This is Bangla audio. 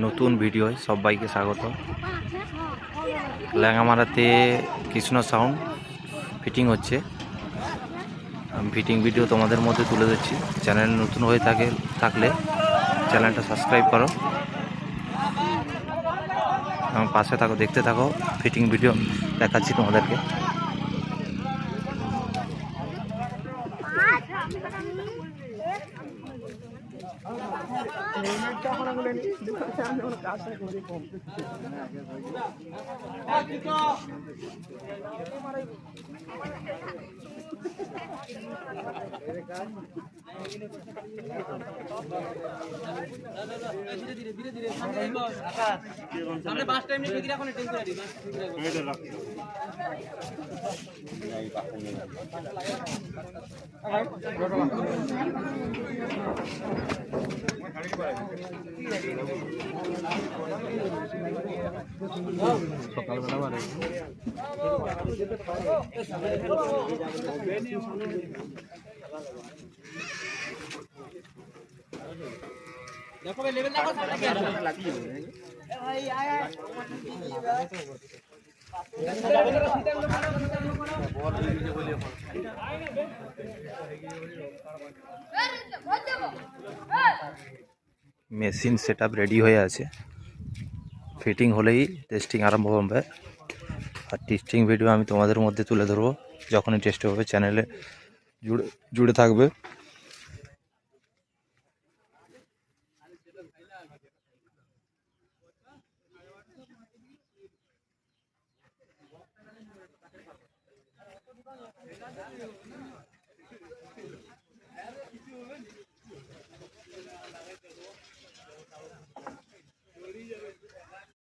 নতুন ভিডিও সবাইকে স্বাগত। ল্যাঙ্গামারাতে কৃষ্ণ সাউন্ড ফিটিং হচ্ছে। আমি ফিটিং ভিডিও তোমাদের মধ্যে তুলে দিচ্ছি। চ্যানেল নতুন হয়ে থাকলে চ্যানেলটা সাবস্ক্রাইব করো, আমার পাশে থাকো, দেখতে থাকো। ফিটিং ভিডিও দেখাচ্ছি তোমাদেরকে। সকালবেলা বাড়ে দেখো লেভেল দেখো ভাই আয় মেশিন সেটআপ রেডি হয়ে আছে। ফিটিং হলেই টেস্টিং আরম্ভ হবে। আর টেস্টিং ভিডিও আমি তোমাদের মধ্যে তুলে ধরবো যখনই টেস্ট হবে। চ্যানেলে জুড়ে থাকবে।